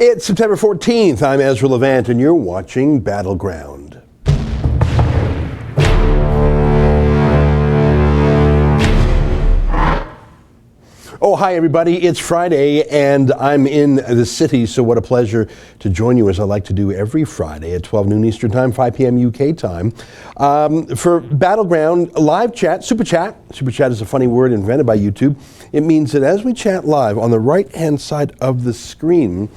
It's September 14th. I'm Ezra Levant, and you're watching Battleground. Oh, hi, everybody. It's Friday, and I'm in the city, so what a pleasure to join you, as I like to do every Friday at 12 noon Eastern Time, 5 p.m. UK time, for Battleground live chat, Super Chat. Super Chat is a funny word invented by YouTube. It means that as we chat live, on the right-hand side of the screen,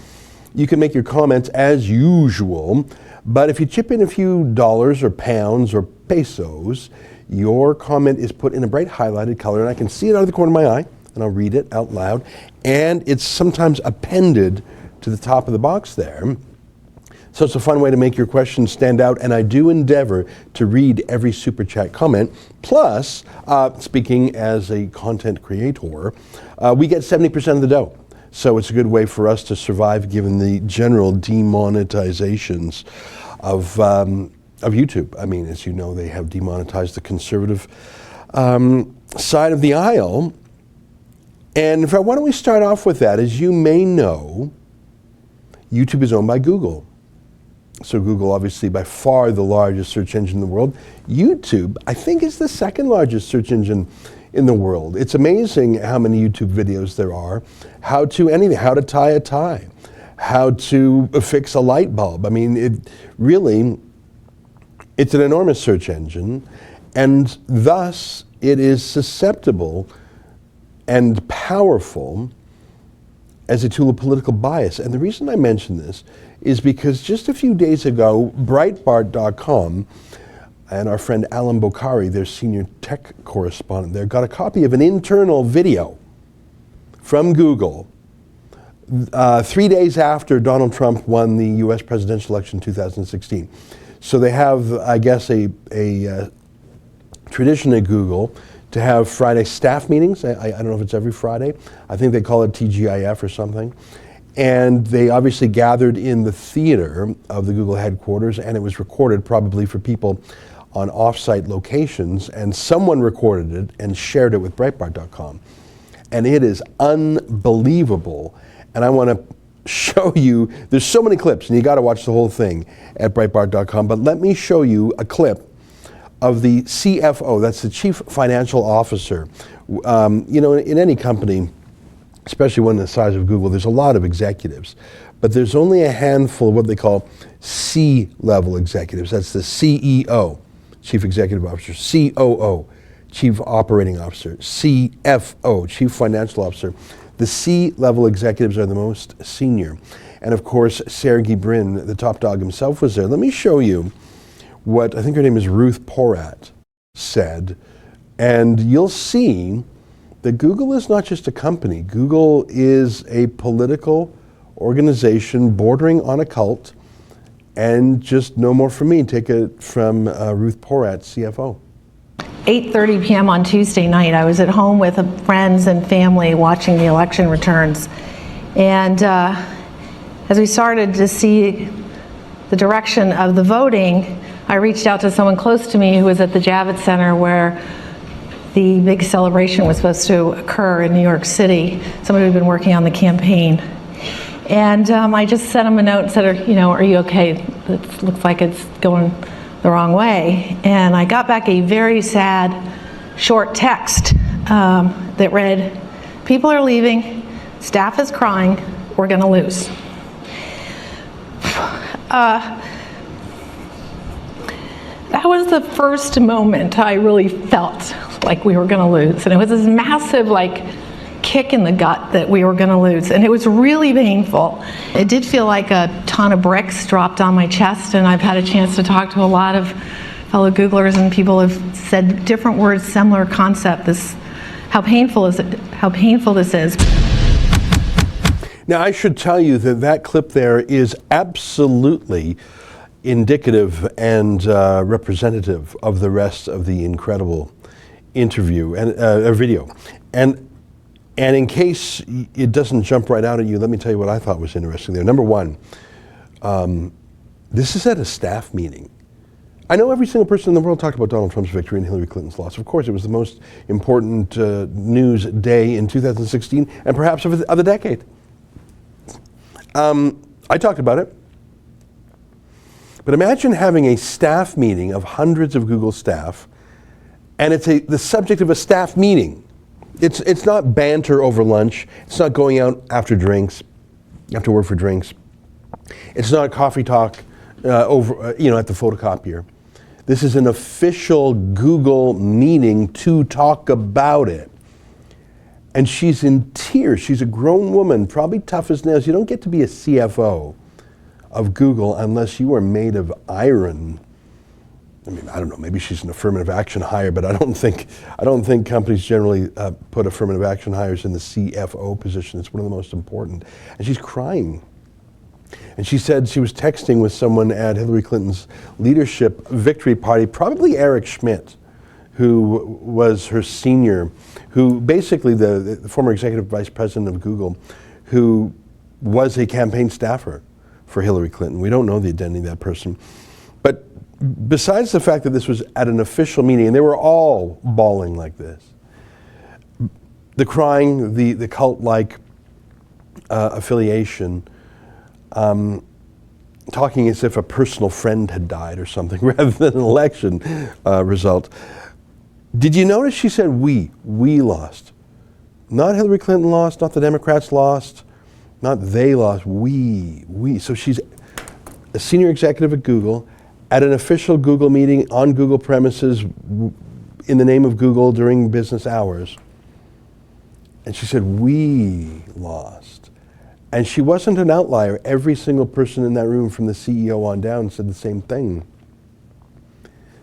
you can make your comments as usual, but if you chip in a few dollars or pounds or pesos, your comment is put in a bright highlighted color, and I can see it out of the corner of my eye, and I'll read it out loud, and it's sometimes appended to the top of the box there. So it's a fun way to make your questions stand out, and I do endeavor to read every Super Chat comment. Plus, speaking as a content creator, we get 70% of the dough. So it's a good way for us to survive given the general demonetizations of YouTube. I mean, as you know, they have demonetized the conservative side of the aisle. And in fact, why don't we start off with that? As you may know, YouTube is owned by Google. So Google, obviously, by far the largest search engine in the world. YouTube, I think, is the second largest search engine in the world. It's amazing how many YouTube videos there are. How to tie a tie, how to fix a light bulb. I mean, it's an enormous search engine, and thus it is susceptible and powerful as a tool of political bias. And the reason I mention this is because just a few days ago, Breitbart.com and our friend Alan Bokhari, their senior tech correspondent there, got a copy of an internal video from Google 3 days after Donald Trump won the US presidential election in 2016. So they have, I guess, a tradition at Google to have Friday staff meetings. I don't know if it's every Friday. I think they call it TGIF or something. And they obviously gathered in the theater of the Google headquarters, and it was recorded probably for people on off-site locations, and someone recorded it and shared it with Breitbart.com. And it is unbelievable. And I want to show you, there's so many clips, and you got to watch the whole thing at Breitbart.com, but let me show you a clip of the CFO, that's the Chief Financial Officer. You know, in any company, especially one the size of Google, there's a lot of executives, but there's only a handful of what they call C-level executives. That's the CEO, Chief Executive Officer, COO, Chief Operating Officer, CFO, Chief Financial Officer. The C-level executives are the most senior. And of course, Sergey Brin, the top dog himself, was there. Let me show you what, I think her name is Ruth Porat, said, and you'll see that Google is not just a company. Google is a political organization bordering on a cult, and just no more from me. Take it from Ruth Porat, CFO. 8:30 p.m. on Tuesday night, I was at home with friends and family watching the election returns. And as we started to see the direction of the voting, I reached out to someone close to me who was at the Javits Center where the big celebration was supposed to occur in New York City, somebody who'd been working on the campaign. And I just sent him a note and said, are you okay? It looks like it's going the wrong way. And I got back a very sad, short text that read, "People are leaving, staff is crying, we're gonna lose." That was the first moment I really felt like we were gonna lose. And it was this massive kick in the gut that we were gonna lose. And it was really painful. It did feel like a ton of bricks dropped on my chest, and I've had a chance to talk to a lot of fellow Googlers, and people have said different words, similar concept, how painful this is. Now, I should tell you that clip there is absolutely indicative and representative of the rest of the incredible interview and video. And in case it doesn't jump right out at you, let me tell you what I thought was interesting there. Number one, this is at a staff meeting. I know every single person in the world talked about Donald Trump's victory and Hillary Clinton's loss. Of course, it was the most important news day in 2016 and perhaps of the decade. I talked about it. But imagine having a staff meeting of hundreds of Google staff, and it's the subject of a staff meeting. It's not banter over lunch. It's not going out after drinks, after work for drinks. It's not coffee talk over at the photocopier. This is an official Google meeting to talk about it. And she's in tears. She's a grown woman, probably tough as nails. You don't get to be a CFO of Google unless you are made of iron. I mean, I don't know, maybe she's an affirmative action hire, but I don't think companies generally put affirmative action hires in the CFO position. It's one of the most important. And she's crying. And she said she was texting with someone at Hillary Clinton's leadership victory party, probably Eric Schmidt, who was her senior, who basically the former executive vice president of Google, who was a campaign staffer for Hillary Clinton. We don't know the identity of that person. But besides the fact that this was at an official meeting, and they were all bawling like this, the crying, the cult-like affiliation, talking as if a personal friend had died or something rather than an election result. Did you notice she said we lost? Not Hillary Clinton lost, not the Democrats lost, not they lost, we. So she's a senior executive at Google at an official Google meeting on Google premises in the name of Google during business hours. And she said, we lost. And she wasn't an outlier. Every single person in that room from the CEO on down said the same thing.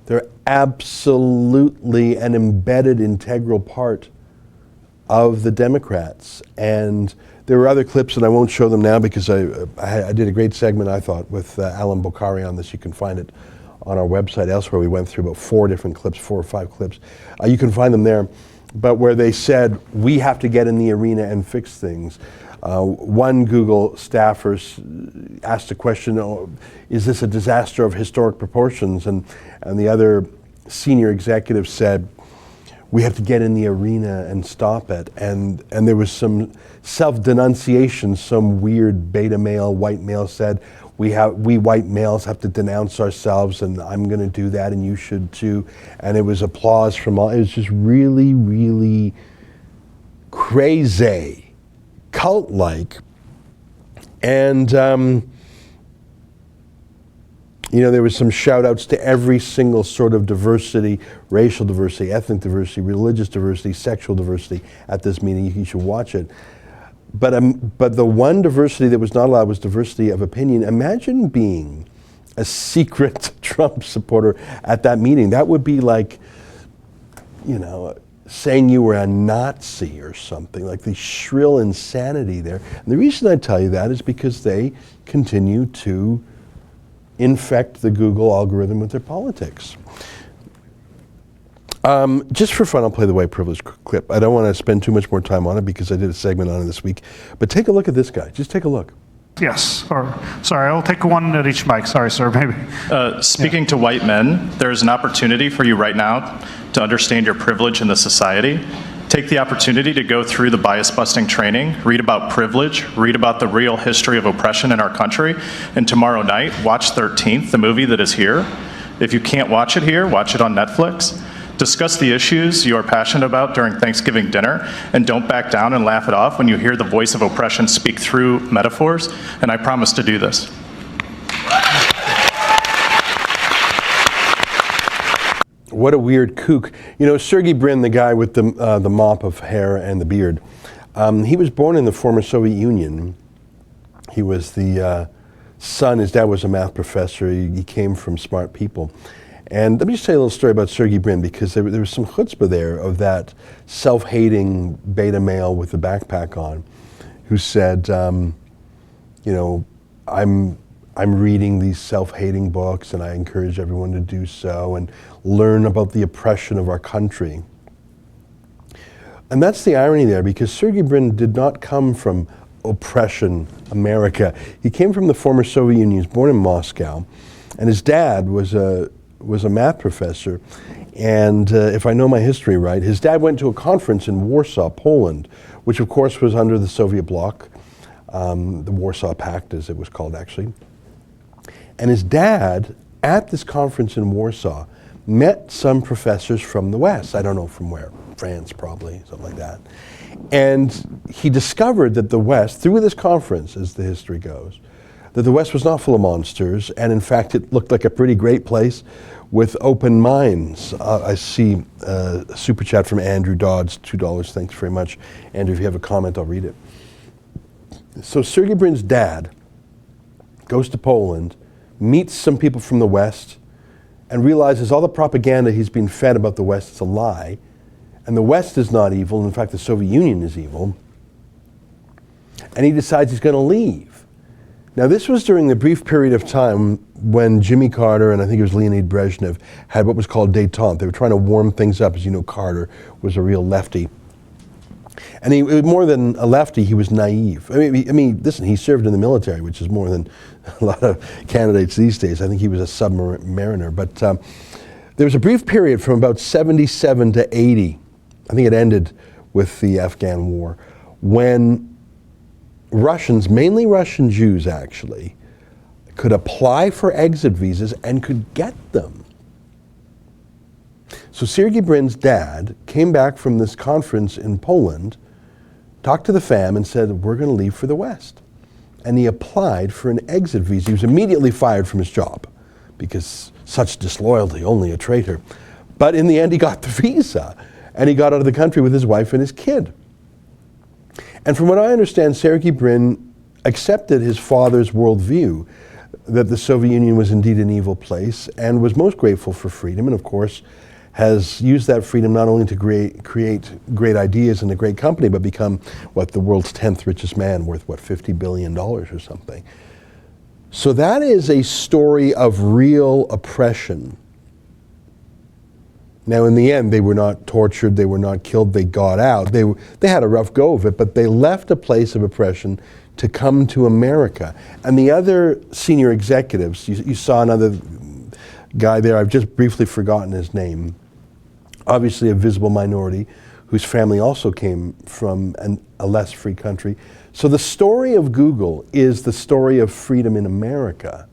They're absolutely an embedded, integral part of the Democrats. And there were other clips, and I won't show them now because I did a great segment, I thought, with Alan Bokhari on this. You can find it on our website elsewhere. We went through about 4 or 5 clips. You can find them there. But where they said, we have to get in the arena and fix things. One Google staffer asked a question, is this a disaster of historic proportions? And the other senior executive said, we have to get in the arena and stop it. And there was some self-denunciation. Some weird beta male, white male said, we white males have to denounce ourselves, and I'm going to do that, and you should too. And it was applause from all. It was just really, really crazy, cult-like. And there was some shout-outs to every single sort of diversity, racial diversity, ethnic diversity, religious diversity, sexual diversity at this meeting. You should watch it. But the one diversity that was not allowed was diversity of opinion. Imagine being a secret Trump supporter at that meeting. That would be like, saying you were a Nazi or something, like the shrill insanity there. And the reason I tell you that is because they continue to infect the Google algorithm with their politics. Just for fun, I'll play the white privilege clip. I don't want to spend too much more time on it because I did a segment on it this week. But take a look at this guy. Just take a look. Yes, or sorry, I'll take one at each mic. Sorry, sir, maybe. Speaking to white men, there's an opportunity for you right now to understand your privilege in the society. Take the opportunity to go through the bias-busting training, read about privilege, read about the real history of oppression in our country, and tomorrow night, watch 13th, the movie that is here. If you can't watch it here, watch it on Netflix. Discuss the issues you are passionate about during Thanksgiving dinner, and don't back down and laugh it off when you hear the voice of oppression speak through metaphors, and I promise to do this. What a weird kook. Sergey Brin, the guy with the mop of hair and the beard, he was born in the former Soviet Union. He was the son, his dad was a math professor, he came from smart people. And let me just tell you a little story about Sergey Brin, because there was some chutzpah there of that self-hating beta male with the backpack on, who said, I'm reading these self-hating books, and I encourage everyone to do so and learn about the oppression of our country. And that's the irony there, because Sergey Brin did not come from oppression America. He came from the former Soviet Union. He was born in Moscow, and his dad was a math professor. And if I know my history right, his dad went to a conference in Warsaw, Poland, which of course was under the Soviet bloc. the Warsaw Pact, as it was called, actually. And his dad, at this conference in Warsaw, met some professors from the West. I don't know from where, France probably, something like that. And he discovered that the West, through this conference, as the history goes, that the West was not full of monsters, and in fact it looked like a pretty great place with open minds. I see a super chat from Andrew Dodds, $2, thanks very much. Andrew, if you have a comment, I'll read it. So Sergey Brin's dad goes to Poland, meets some people from the West, and realizes all the propaganda he's been fed about the West is a lie, and the West is not evil, in fact the Soviet Union is evil, and he decides he's going to leave. Now this was during the brief period of time when Jimmy Carter and I think it was Leonid Brezhnev had what was called détente. They were trying to warm things up. As you know, Carter was a real lefty. And he was more than a lefty, he was naive. I mean, listen, he served in the military, which is more than a lot of candidates these days. I think he was a submariner. But there was a brief period from about 77 to 80, I think it ended with the Afghan war, when Russians, mainly Russian Jews actually, could apply for exit visas and could get them. So Sergey Brin's dad came back from this conference in Poland, talked to the fam and said, we're going to leave for the West. And he applied for an exit visa. He was immediately fired from his job because such disloyalty, only a traitor. But in the end, he got the visa and he got out of the country with his wife and his kid. And from what I understand, Sergey Brin accepted his father's worldview that the Soviet Union was indeed an evil place and was most grateful for freedom, and of course has used that freedom not only to create great ideas and a great company, but become, the world's 10th richest man, worth, $50 billion or something. So that is a story of real oppression. Now, in the end, they were not tortured, they were not killed, they got out. They had a rough go of it, but they left a place of oppression to come to America. And the other senior executives, you saw another guy there, I've just briefly forgotten his name, obviously a visible minority, whose family also came from a less free country. So the story of Google is the story of freedom in America.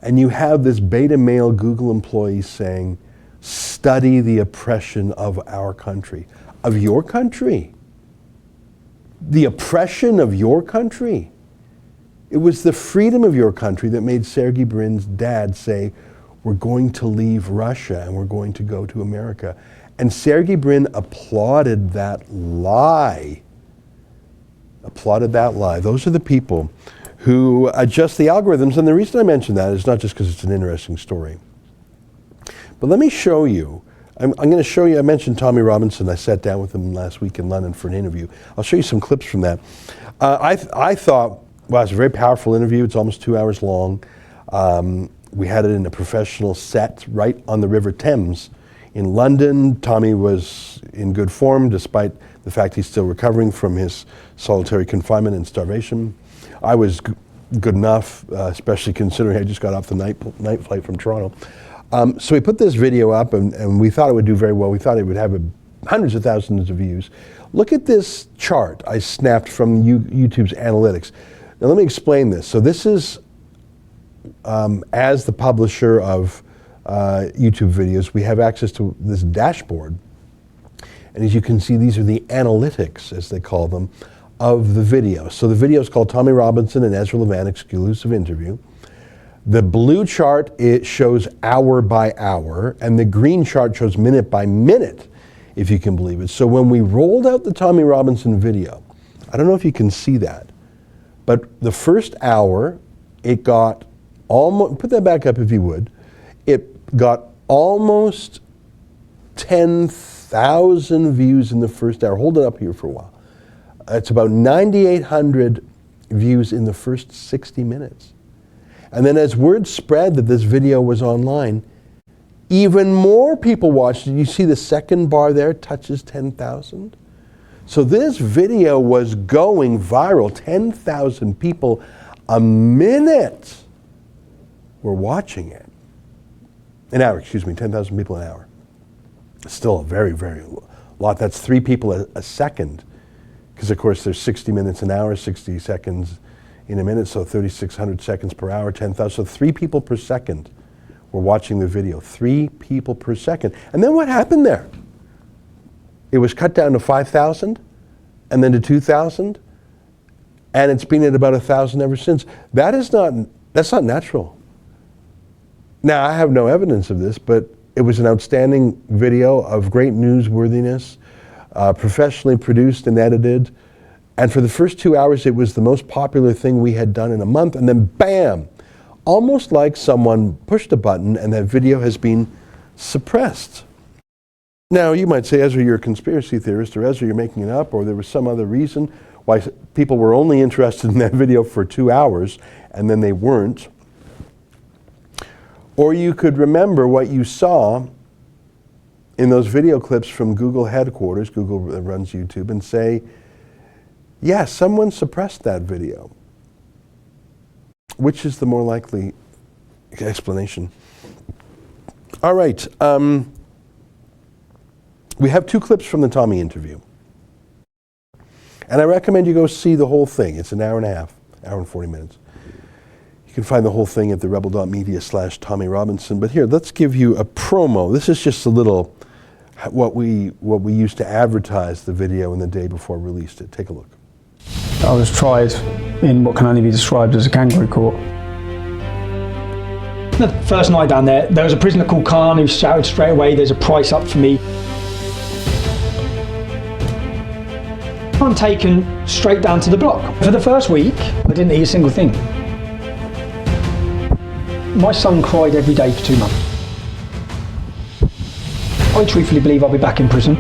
And you have this beta male Google employee saying, study the oppression of our country, of your country. The oppression of your country. It was the freedom of your country that made Sergey Brin's dad say, we're going to leave Russia and we're going to go to America. And Sergey Brin applauded that lie. Applauded that lie. Those are the people who adjust the algorithms. And the reason I mention that is not just because it's an interesting story. But let me show you. I'm going to show you, I mentioned Tommy Robinson. I sat down with him last week in London for an interview. I'll show you some clips from that. I thought, wow, it's a very powerful interview. It's almost 2 hours long. We had it in a professional set right on the River Thames in London. Tommy was in good form despite the fact he's still recovering from his solitary confinement and starvation. I was good enough, especially considering I just got off the night flight from Toronto. So we put this video up and we thought it would do very well. We thought it would have hundreds of thousands of views. Look at this chart I snapped from YouTube's analytics. Now let me explain this. So this is, as the publisher of YouTube videos, we have access to this dashboard. And as you can see, these are the analytics, as they call them, of the video. So the video is called Tommy Robinson and Ezra Levant Exclusive Interview. The blue chart, it shows hour by hour, and the green chart shows minute by minute, if you can believe it. So when we rolled out the Tommy Robinson video, I don't know if you can see that, but the first hour, it got almost, put that back up if you would, it got almost 10,000 views in the first hour. Hold it up here for a while. It's about 9,800 views in the first 60 minutes. And then as word spread that this video was online, even more people watched it. You see the second bar there touches 10,000? So this video was going viral. 10,000 people a minute were watching it. An hour, 10,000 people an hour. Still a very, very lot. That's 3 people a second because of course there's 60 minutes an hour, 60 seconds in a minute, so 3,600 seconds per hour, 10,000, so 3 people per second were watching the video. 3 people per second. And then what happened there? It was cut down to 5,000, and then to 2,000, and it's been at about 1,000 ever since. That's not natural. Now, I have no evidence of this, but it was an outstanding video of great newsworthiness, professionally produced and edited. And for the first 2 hours, it was the most popular thing we had done in a month. And then bam, almost like someone pushed a button and that video has been suppressed. Now, you might say, Ezra, you're a conspiracy theorist, or Ezra, you're making it up, or there was some other reason why people were only interested in that video for 2 hours and then they weren't. Or you could remember what you saw in those video clips from Google headquarters, Google runs YouTube, and say, yeah, someone suppressed that video. Which is the more likely explanation? All right. We have 2 clips from the Tommy interview. And I recommend you go see the whole thing. It's an hour and a half, hour and 40 minutes. You can find the whole thing at therebel.media/Tommy Robinson. But here, let's give you a promo. This is just a little what we used to advertise the video in the day before we released it. Take a look. I was tried in what can only be described as a kangaroo court. The first night down there was a prisoner called Khan who shouted straight away, "There's a price up for me." I'm taken straight down to the block. For the first week, I didn't eat a single thing. My son cried every day for 2 months. I truthfully believe I'll be back in prison.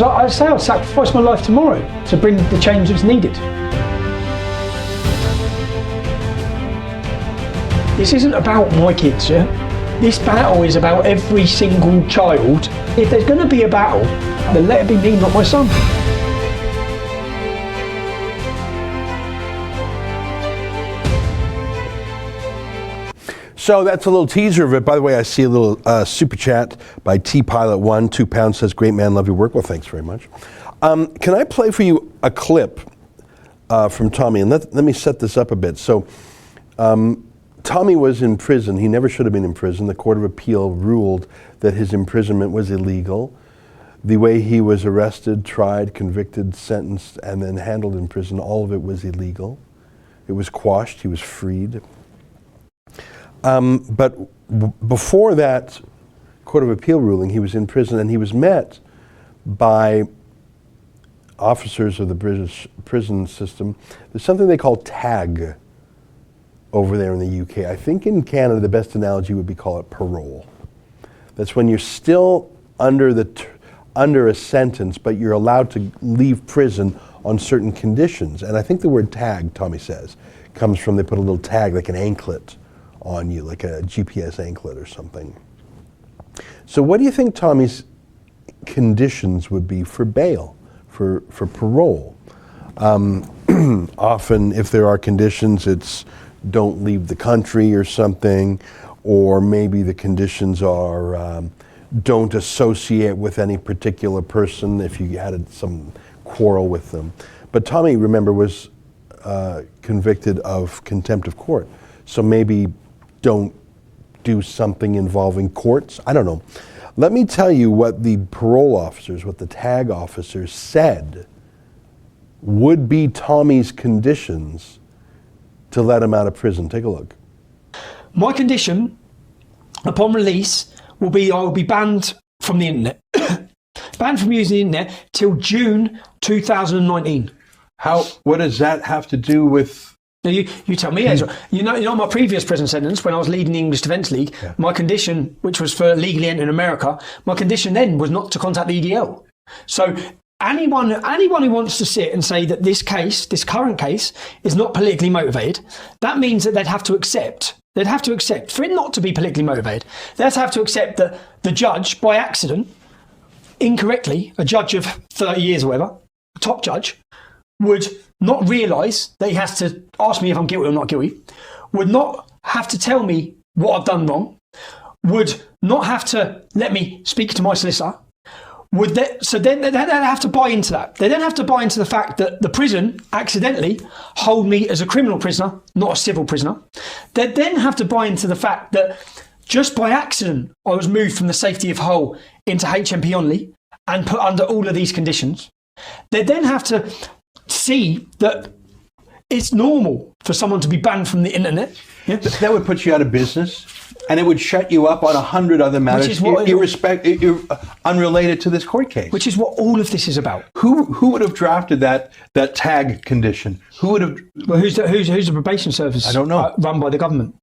I say I'd sacrifice my life tomorrow to bring the change that's needed. This isn't about my kids, yeah? This battle is about every single child. If there's going to be a battle, then let it be me, not my son. So that's a little teaser of it. By the way, I see a little super chat by T-Pilot1, £2, says, great man, love your work. Well, thanks very much. Can I play for you a clip from Tommy? And let me set this up a bit. So Tommy was in prison. He never should have been in prison. The Court of Appeal ruled that his imprisonment was illegal. The way he was arrested, tried, convicted, sentenced, and then handled in prison, all of it was illegal. It was quashed. He was freed. But before that Court of Appeal ruling, he was in prison, and he was met by officers of the British prison system. There's something they call TAG over there in the UK. I think in Canada the best analogy would be call it parole. That's when you're still under a sentence, but you're allowed to leave prison on certain conditions. And I think the word tag, Tommy says, comes from they put a little tag, like an anklet on you, like a GPS anklet or something. So what do you think Tommy's conditions would be for bail, for parole? Often if there are conditions, it's don't leave the country or something, or maybe the conditions are don't associate with any particular person if you had some quarrel with them. But Tommy, remember, was convicted of contempt of court. So maybe don't do something involving courts. I don't know. Let me tell you what the parole officers, what the tag officers said would be Tommy's conditions to let him out of prison. Take a look. My condition upon release will be I will be banned from the internet. Banned from using the internet till June 2019. What does that have to do with? Now you tell me, Ezra. You know my previous prison sentence when I was leading the English Defence League, yeah. My condition, which was for legally entering America, my condition then was not to contact the EDL. So anyone who wants to sit and say that this current case, is not politically motivated, that means that they'd have to accept for it not to be politically motivated. They'd have to accept that the judge, by accident, incorrectly, a judge of 30 years or whatever, a top judge, would not realise that he has to ask me if I'm guilty or not guilty, would not have to tell me what I've done wrong, would not have to let me speak to my solicitor, So then they don't have to buy into that. They don't have to buy into the fact that the prison accidentally hold me as a criminal prisoner, not a civil prisoner. They then have to buy into the fact that just by accident, I was moved from the safety of Hull into HMP Onley and put under all of these conditions. They then have to see that it's normal for someone to be banned from the internet. Yeah? That would put you out of business, and it would shut you up on 100 other matters, unrelated to this court case. Which is what all of this is about. Who would have drafted that tag condition? Who would have? Well, who's the probation service? I don't know. Run by the government.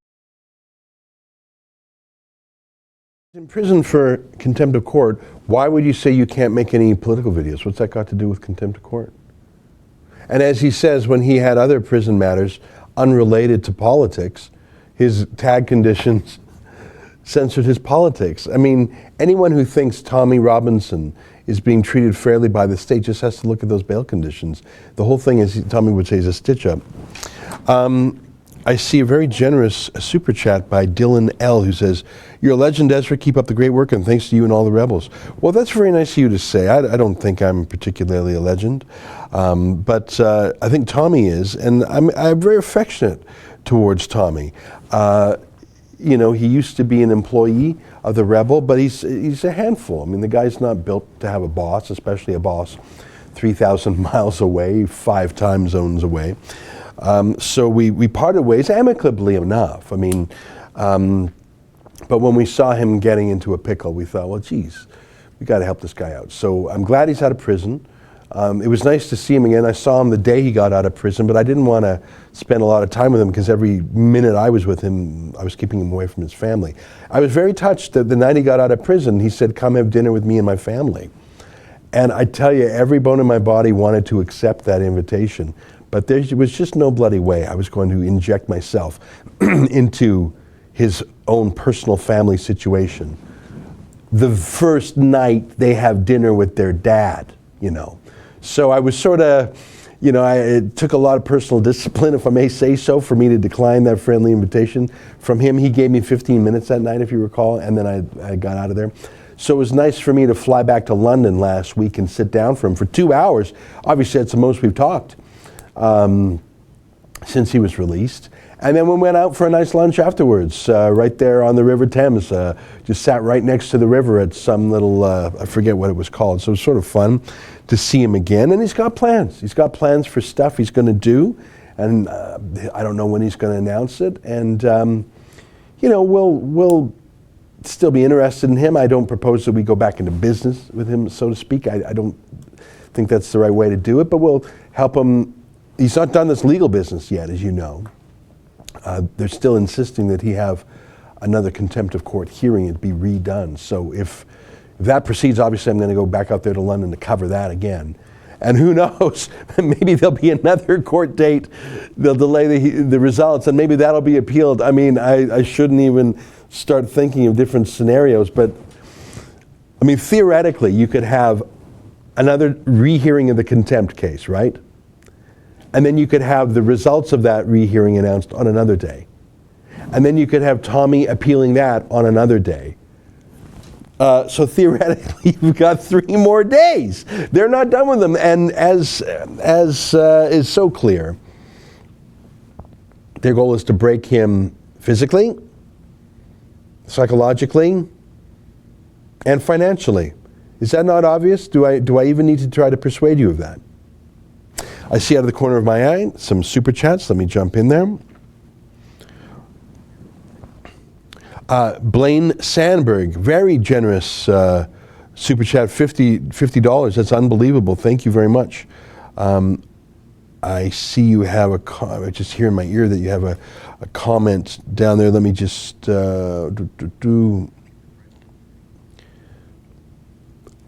In prison for contempt of court, why would you say you can't make any political videos? What's that got to do with contempt of court? And as he says, when he had other prison matters unrelated to politics, his tag conditions censored his politics. I mean, anyone who thinks Tommy Robinson is being treated fairly by the state just has to look at those bail conditions. The whole thing, as Tommy would say, is a stitch-up. I see a very generous super chat by Dylan L, who says, "You're a legend, Ezra. Keep up the great work, and thanks to you and all the rebels." Well, that's very nice of you to say. I don't think I'm particularly a legend, but I think Tommy is, and I'm very affectionate towards Tommy. You know, he used to be an employee of the Rebel, but he's a handful. I mean, the guy's not built to have a boss, especially a boss 3,000 miles away, 5 time zones away. So we parted ways amicably enough. I mean, but when we saw him getting into a pickle, we thought, well, geez, we got to help this guy out. So I'm glad he's out of prison. It was nice to see him again. I saw him the day he got out of prison, but I didn't want to spend a lot of time with him because every minute I was with him, I was keeping him away from his family. I was very touched that the night he got out of prison, he said, "Come have dinner with me and my family." And I tell you, every bone in my body wanted to accept that invitation. But there was just no bloody way I was going to inject myself into his own personal family situation. The first night they have dinner with their dad, you know. So I was sort of, you know, it took a lot of personal discipline, if I may say so, for me to decline that friendly invitation from him. He gave me 15 minutes that night, if you recall, and then I got out of there. So it was nice for me to fly back to London last week and sit down for him for 2 hours. Obviously, that's the most we've talked since he was released. And then we went out for a nice lunch afterwards, right there on the River Thames. Just sat right next to the river at some little, I forget what it was called. So it was sort of fun to see him again. And he's got plans. He's got plans for stuff he's going to do. And I don't know when he's going to announce it. And, you know, we'll still be interested in him. I don't propose that we go back into business with him, so to speak. I don't think that's the right way to do it, but we'll help him. He's not done this legal business yet, as you know. They're still insisting that he have another contempt of court hearing, it be redone. So if that proceeds, obviously I'm going to go back out there to London to cover that again. And who knows, maybe there'll be another court date. They'll delay the results, and maybe that'll be appealed. I mean, I shouldn't even start thinking of different scenarios, but I mean, theoretically, you could have another rehearing of the contempt case, right? And then you could have the results of that rehearing announced on another day. And then you could have Tommy appealing that on another day. So theoretically, you've got 3 more days. They're not done with them. And as is so clear, their goal is to break him physically, psychologically, and financially. Is that not obvious? Do I even need to try to persuade you of that? I see out of the corner of my eye some super chats. Let me jump in there. Blaine Sandberg, very generous super chat, $50. That's unbelievable. Thank you very much. I see you have I just hear in my ear that you have a comment down there. Let me just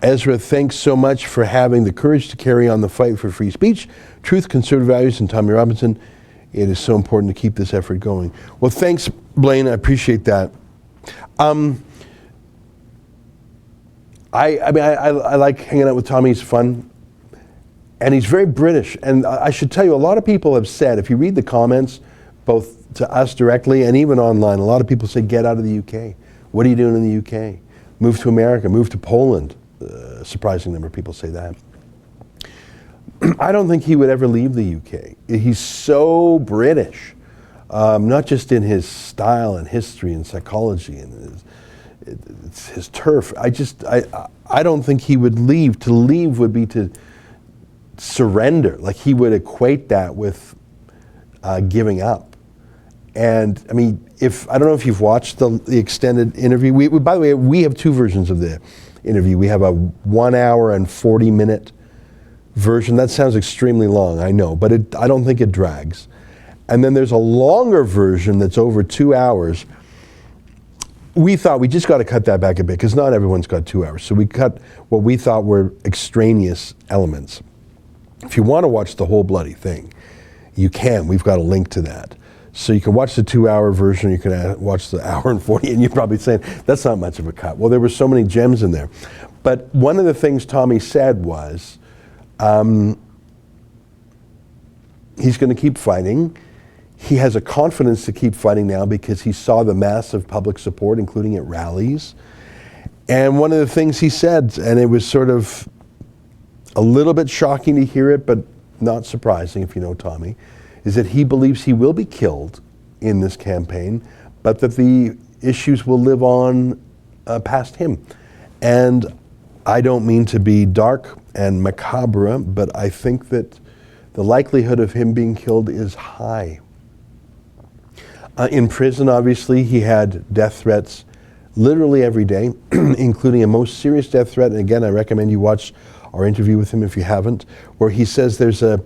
Ezra, thanks so much for having the courage to carry on the fight for free speech, truth, conservative values, and Tommy Robinson. It is so important to keep this effort going. Well, thanks, Blaine. I appreciate that. I like hanging out with Tommy. He's fun. And he's very British. And I should tell you, a lot of people have said, if you read the comments, both to us directly and even online, a lot of people say, get out of the UK. What are you doing in the UK? Move to America, move to Poland. surprising number of people say that. I don't think he would ever leave the UK. He's so British, not just in his style and history and psychology and it's his turf. I don't think he would leave. To leave would be to surrender. Like he would equate that with giving up. And I mean, I don't know if you've watched the extended interview. By the way, we have two versions of the interview. We have a 1 hour and 40-minute version. That sounds extremely long, I know, but I don't think it drags. And then there's a longer version that's over 2 hours. We thought we just got to cut that back a bit because not everyone's got 2 hours. So we cut what we thought were extraneous elements. If you want to watch the whole bloody thing, you can. We've got a link to that. So you can watch the 2 hour version, you can watch the hour and 40, and you're probably saying, that's not much of a cut. Well, there were so many gems in there. But one of the things Tommy said was, he's going to keep fighting. He has a confidence to keep fighting now because he saw the massive public support, including at rallies. And one of the things he said, and it was sort of a little bit shocking to hear it, but not surprising if you know Tommy, is that he believes he will be killed in this campaign, but that the issues will live on past him. And I don't mean to be dark and macabre, but I think that the likelihood of him being killed is high. In prison, obviously, he had death threats literally every day, including a most serious death threat. And again, I recommend you watch our interview with him if you haven't, where he says there's a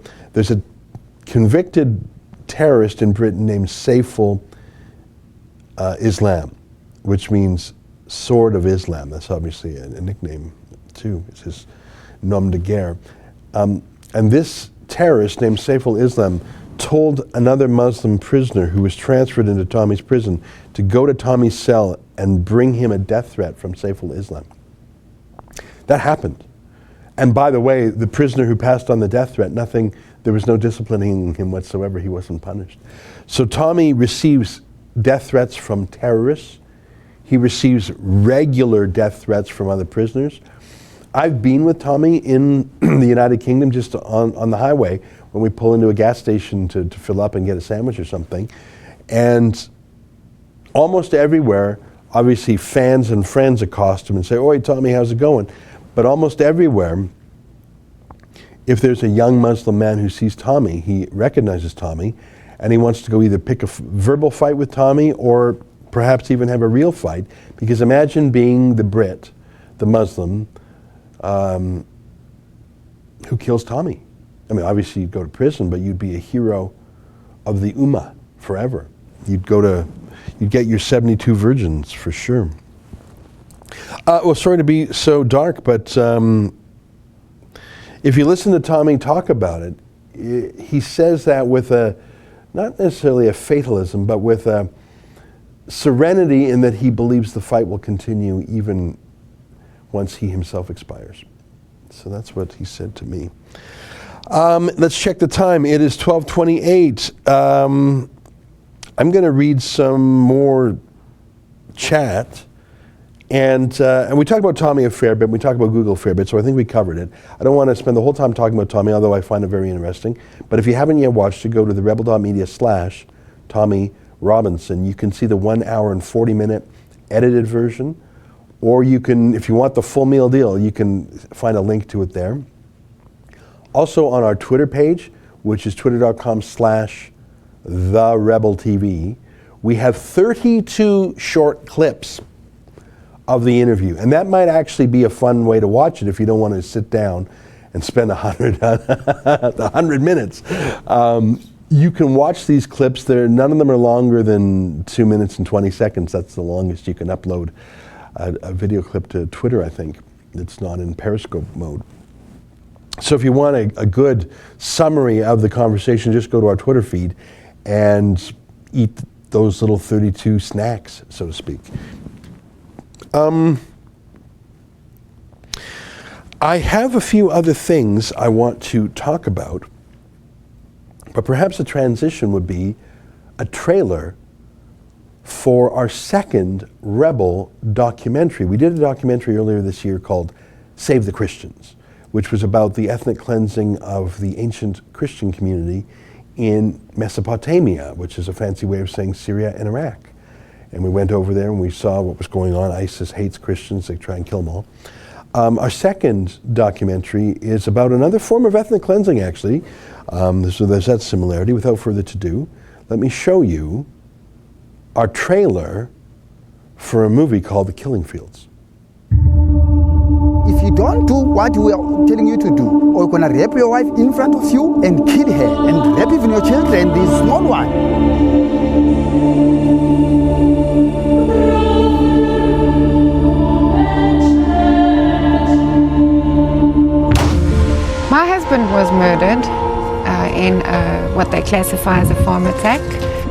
convicted terrorist in Britain named Saiful Islam, which means sword of Islam. That's obviously a nickname too. It's his nom de guerre. And this terrorist named Saiful Islam told another Muslim prisoner who was transferred into Tommy's prison to go to Tommy's cell and bring him a death threat from Saiful Islam. That happened. And by the way, the prisoner who passed on the death threat, there was no disciplining him whatsoever. He wasn't punished. So Tommy receives death threats from terrorists. He receives regular death threats from other prisoners. I've been with Tommy in the United Kingdom just on the highway when we pull into a gas station to fill up and get a sandwich or something. And almost everywhere, obviously fans and friends accost him and say, "Oi, Tommy, how's it going?" But almost everywhere, if there's a young Muslim man who sees Tommy, he recognizes Tommy, and he wants to go either pick a verbal fight with Tommy or perhaps even have a real fight. Because imagine being the Brit, the Muslim, who kills Tommy. I mean, obviously you'd go to prison, but you'd be a hero of the Ummah forever. You'd get your 72 virgins for sure. Well, sorry to be so dark, but if you listen to Tommy talk about it, he says that with not necessarily a fatalism, but with a serenity in that he believes the fight will continue even once he himself expires. So that's what he said to me. Let's check the time. It is 12:28. I'm going to read some more chat. And we talked about Tommy a fair bit. We talked about Google a fair bit, so I think we covered it. I don't want to spend the whole time talking about Tommy, although I find it very interesting. But if you haven't yet watched it, go to therebel.media/Tommy Robinson. You can see the 1 hour and 40-minute edited version. Or you can, if you want the full meal deal, you can find a link to it there. Also on our Twitter page, which is twitter.com/TheRebelTV, we have 32 short clips of the interview. And that might actually be a fun way to watch it if you don't want to sit down and spend 100 minutes. You can watch these clips. None of them are longer than 2 minutes and 20 seconds. That's the longest you can upload a video clip to Twitter, I think. It's not in Periscope mode. So if you want a good summary of the conversation, just go to our Twitter feed and eat those little 32 snacks, so to speak. I have a few other things I want to talk about, but perhaps a transition would be a trailer for our second Rebel documentary. We did a documentary earlier this year called Save the Christians, which was about the ethnic cleansing of the ancient Christian community in Mesopotamia, which is a fancy way of saying Syria and Iraq. And we went over there and we saw what was going on. ISIS hates Christians, they try and kill them all. Our second documentary is about another form of ethnic cleansing, actually. So there's that similarity. Without further ado, let me show you our trailer for a movie called The Killing Fields. If you don't do what we are telling you to do, or you're gonna rape your wife in front of you and kill her, and rape even your children, the small one. My husband was murdered in what they classify as a farm attack,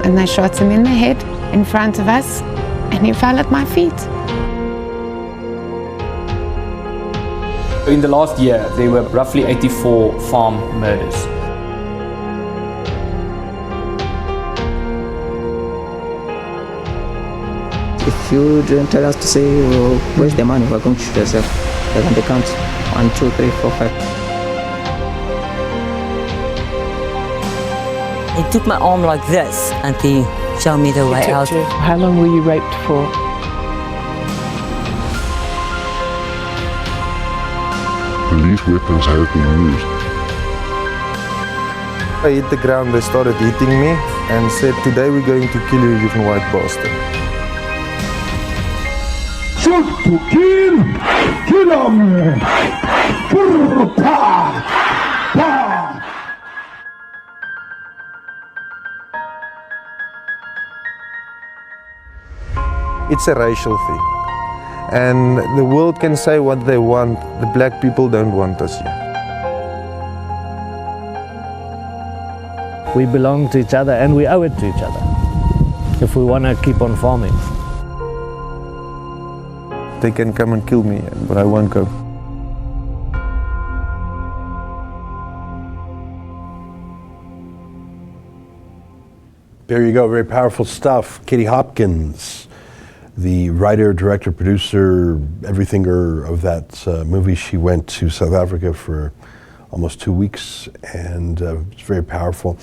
and they shot him in the head in front of us, and he fell at my feet. In the last year, there were roughly 84 farm murders. If you didn't tell us to say, well, where's the money, we're going to shoot yourself. They're going to count 1, 2, 3, 4, 5. He took my arm like this and he showed me the way out. How long were you raped for? These weapons have been used. I hit the ground, they started hitting me and said, today we're going to kill you, you white bastard. Shoot to kill! Kill him! It's a racial thing. And the world can say what they want, the black people don't want us here. We belong to each other and we owe it to each other if we want to keep on farming. They can come and kill me, but I won't go. There you go, very powerful stuff. Katie Hopkins, the writer, director, producer, everythinger of that movie. She went to South Africa for almost 2 weeks, and it's very powerful.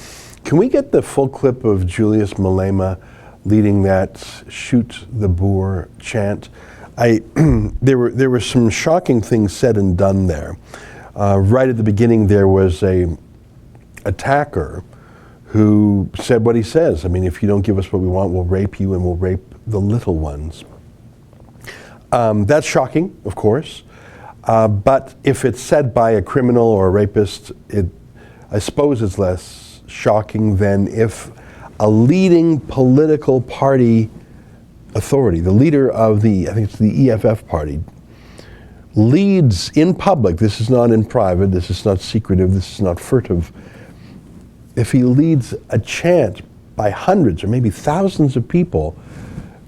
Can we get the full clip of Julius Malema leading that "Shoot the Boer" chant? There were some shocking things said and done there. Right at the beginning, there was a attacker who said what he says. I mean, if you don't give us what we want, we'll rape you and we'll rape the little ones. That's shocking, of course. But if it's said by a criminal or a rapist, I suppose it's less shocking than if a leading political party authority, the leader of I think it's the EFF party, leads in public, this is not in private, this is not secretive, this is not furtive. If he leads a chant by hundreds or maybe thousands of people,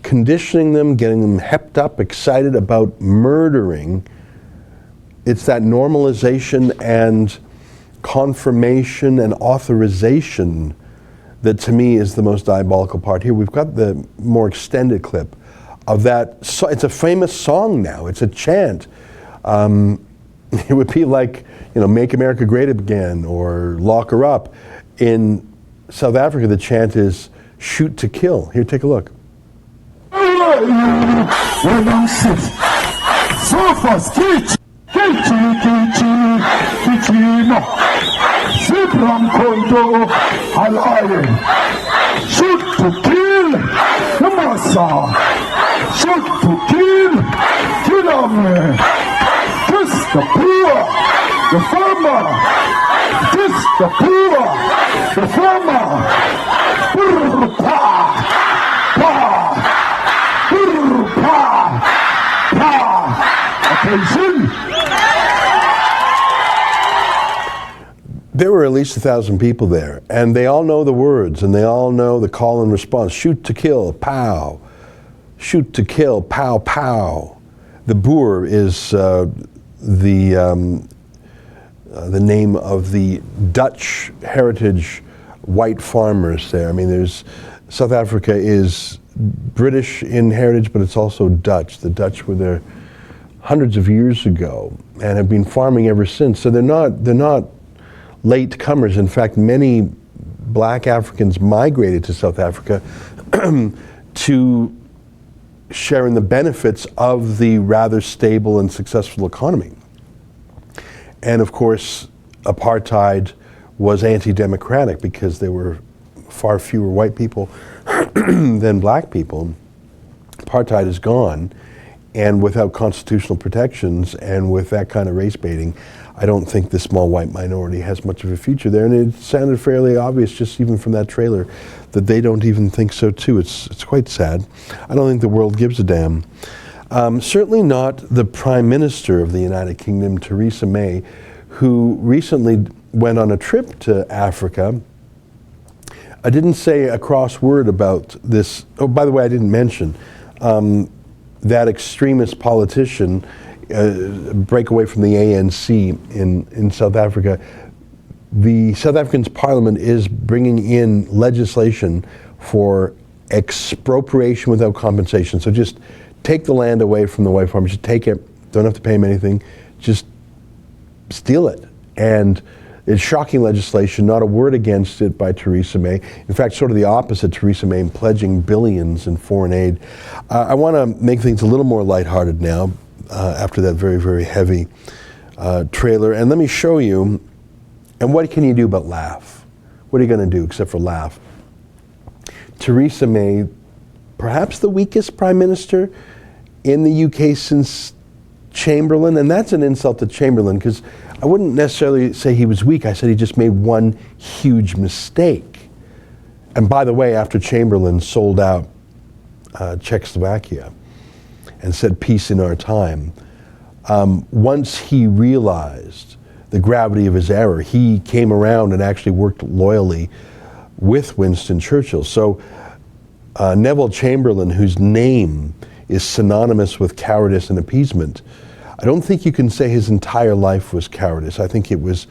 conditioning them, getting them hepped up, excited about murdering, it's that normalization and confirmation and authorization that to me is the most diabolical part here. We've got the more extended clip of that. It's a famous song now. It's a chant. It would be like, Make America Great Again or Lock Her Up. In South Africa, the chant is shoot to kill. Here, take a look. Shoot to kill the massa. Shoot to kill them. Kiss the poor, the farmer. Kiss the poor, the farmer. Brr, pa, pa, brr, pa, pa. Attention. There were at least 1,000 people there, and they all know the words, and they all know the call and response. Shoot to kill, pow. Shoot to kill, pow, pow. The Boer is the name of the Dutch heritage white farmers there. I mean, South Africa is British in heritage, but it's also Dutch. The Dutch were there hundreds of years ago and have been farming ever since. So they're not late comers. In fact, many black Africans migrated to South Africa to share in the benefits of the rather stable and successful economy. And of course, apartheid was anti-democratic because there were far fewer white people than black people. Apartheid is gone, and without constitutional protections and with that kind of race baiting, I don't think the small white minority has much of a future there. And it sounded fairly obvious just even from that trailer that they don't even think so too. It's quite sad. I don't think the world gives a damn. Certainly not the Prime Minister of the United Kingdom, Theresa May, who recently went on a trip to Africa. I didn't say a cross word about this. Oh, by the way, I didn't mention that extremist politician break away from the ANC in South Africa. The South African Parliament is bringing in legislation for expropriation without compensation. So just take the land away from the white farmers, just take it, don't have to pay them anything, just steal it. And it's shocking legislation, not a word against it by Theresa May. In fact, sort of the opposite, Theresa May pledging billions in foreign aid. I want to make things a little more lighthearted now after that very, very heavy trailer. And let me show you, and what can you do but laugh? What are you going to do except for laugh? Theresa May, perhaps the weakest prime minister in the UK since Chamberlain, and that's an insult to Chamberlain because I wouldn't necessarily say he was weak. I said he just made one huge mistake. And by the way, after Chamberlain sold out Czechoslovakia and said peace in our time, once he realized the gravity of his error, he came around and actually worked loyally with Winston Churchill. So Neville Chamberlain, whose name is synonymous with cowardice and appeasement, I don't think you can say his entire life was cowardice. I think it was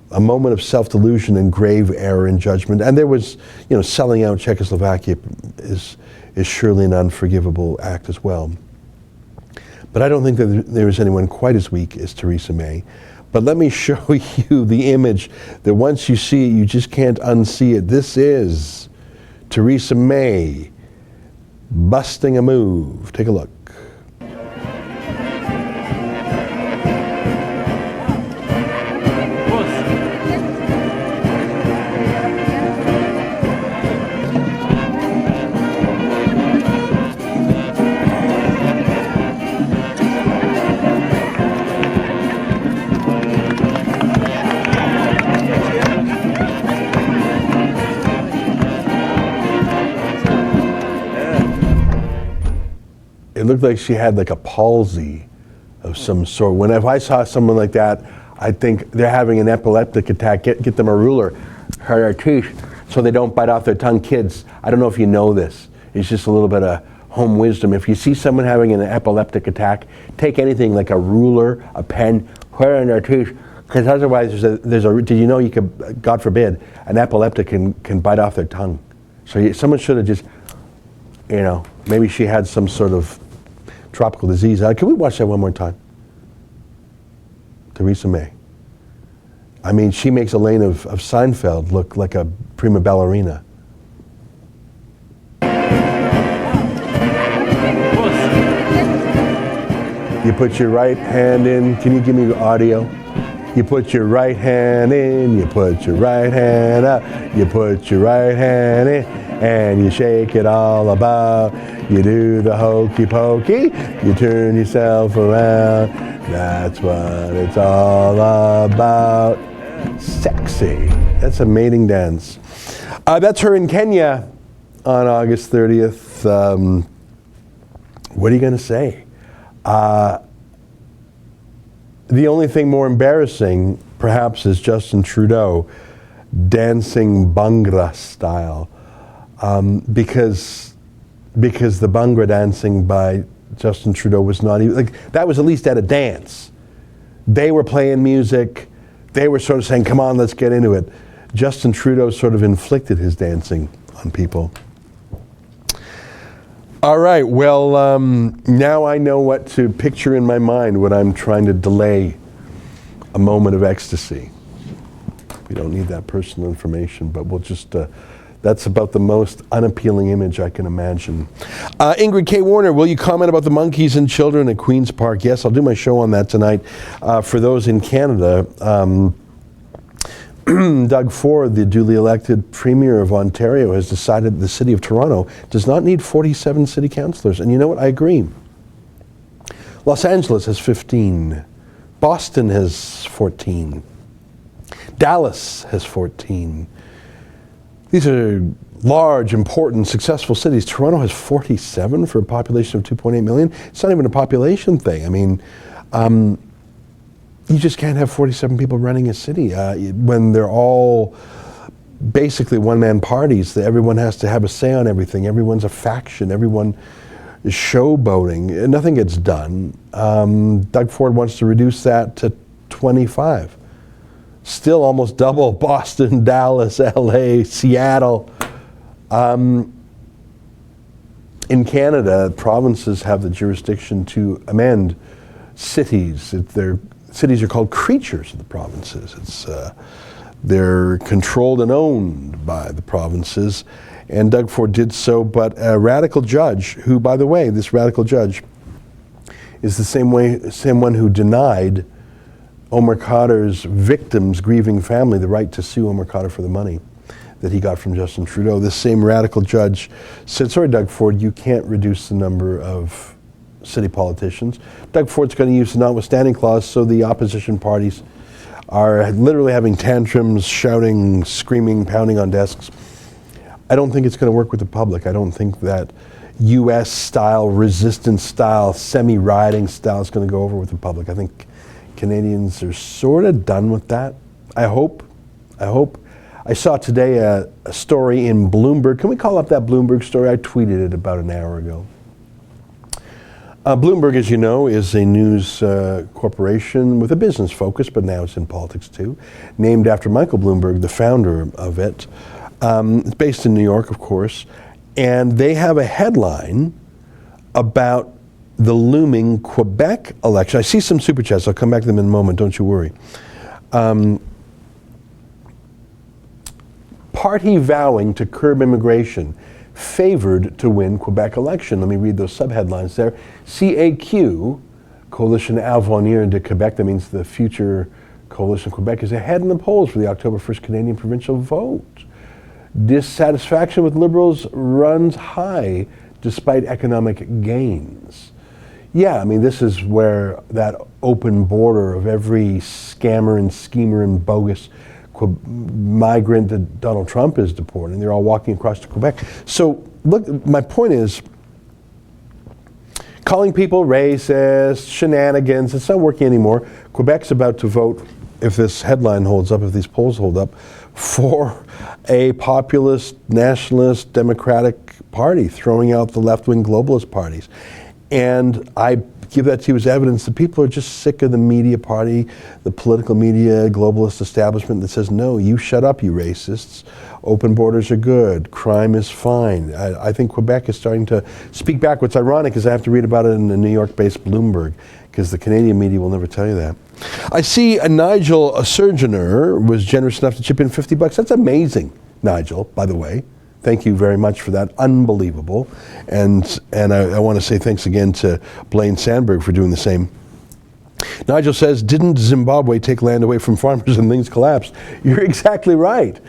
a moment of self-delusion and grave error in judgment. And there was, selling out Czechoslovakia is surely an unforgivable act as well. But I don't think that there is anyone quite as weak as Theresa May. But let me show you the image that once you see it, you just can't unsee it. This is Theresa May busting a move. Take a look. It looked like she had like a palsy of some sort. Whenever I saw someone like that, I think they're having an epileptic attack. Get them a ruler, hurt their teeth, so they don't bite off their tongue. Kids, I don't know if you know this. It's just a little bit of home wisdom. If you see someone having an epileptic attack, take anything like a ruler, a pen, hurt in their teeth, because otherwise did you know you could, God forbid, an epileptic can bite off their tongue. So someone should have just, maybe she had some sort of tropical disease. Can we watch that one more time? Theresa May. I mean, she makes Elaine of Seinfeld look like a prima ballerina. You put your right hand in. Can you give me the audio? You put your right hand in, you put your right hand out, you put your right hand in, and you shake it all about. You do the hokey pokey, you turn yourself around. That's what it's all about. Sexy. That's a mating dance. That's her in Kenya on August 30th. What are you going to say? The only thing more embarrassing, perhaps, is Justin Trudeau dancing Bhangra style, because the Bhangra dancing by Justin Trudeau was not even, that was at least at a dance. They were playing music. They were sort of saying, come on, let's get into it. Justin Trudeau sort of inflicted his dancing on people. All right, well, now I know what to picture in my mind when I'm trying to delay a moment of ecstasy. We don't need that personal information, but we'll just, that's about the most unappealing image I can imagine. Ingrid K. Warner, will you comment about the monkeys and children at Queen's Park? Yes, I'll do my show on that tonight. For those in Canada, Doug Ford, the duly elected Premier of Ontario, has decided the City of Toronto does not need 47 city councillors. And you know what? I agree. Los Angeles has 15. Boston has 14. Dallas has 14. These are large, important, successful cities. Toronto has 47 for a population of 2.8 million. It's not even a population thing. I mean, you just can't have 47 people running a city when they're all basically one-man parties. Everyone has to have a say on everything. Everyone's a faction. Everyone is showboating. Nothing gets done. Doug Ford wants to reduce that to 25. Still almost double Boston, Dallas, LA, Seattle. In Canada, provinces have the jurisdiction to amend cities. Cities are called creatures of the provinces. They're controlled and owned by the provinces, and Doug Ford did so, but a radical judge, who, by the way, this radical judge is the same one who denied Omar Khadr's victims' grieving family the right to sue Omar Khadr for the money that he got from Justin Trudeau. This same radical judge said, sorry, Doug Ford, you can't reduce the number of city politicians. Doug Ford's going to use the notwithstanding clause, so the opposition parties are literally having tantrums, shouting, screaming, pounding on desks. I don't think it's going to work with the public. I don't think that U.S. style, resistance style, semi-rioting style is going to go over with the public. I think Canadians are sort of done with that. I hope. I saw today a story in Bloomberg. Can we call up that Bloomberg story? I tweeted it about an hour ago. Bloomberg, as you know, is a news corporation with a business focus, but now it's in politics too, named after Michael Bloomberg, the founder of it. It's based in New York, of course, and they have a headline about the looming Quebec election. I see some super chats. I'll come back to them in a moment, don't you worry. Party vowing to curb immigration, favored to win Quebec election. Let me read those subheadlines there. CAQ, Coalition Avenir de Quebec, that means the future coalition of Quebec, is ahead in the polls for the October 1st Canadian provincial vote. Dissatisfaction with Liberals runs high despite economic gains. Yeah, I mean, this is where that open border of every scammer and schemer and bogus migrant that Donald Trump is deporting, they're all walking across to Quebec. So, look, my point is, calling people racist, shenanigans, it's not working anymore. Quebec's about to vote, if this headline holds up, if these polls hold up, for a populist, nationalist, democratic party, throwing out the left-wing globalist parties. And I give that to you as evidence that people are just sick of the media party, the political media, globalist establishment that says, no, you shut up, you racists. Open borders are good. Crime is fine. I think Quebec is starting to speak back. What's ironic is I have to read about it in the New York-based Bloomberg, because the Canadian media will never tell you that. I see a Nigel Surgeoner was generous enough to chip in $50. That's amazing, Nigel, by the way. Thank you very much for that. Unbelievable. And I want to say thanks again to Blaine Sandberg for doing the same. Nigel says, didn't Zimbabwe take land away from farmers and things collapsed? You're exactly right.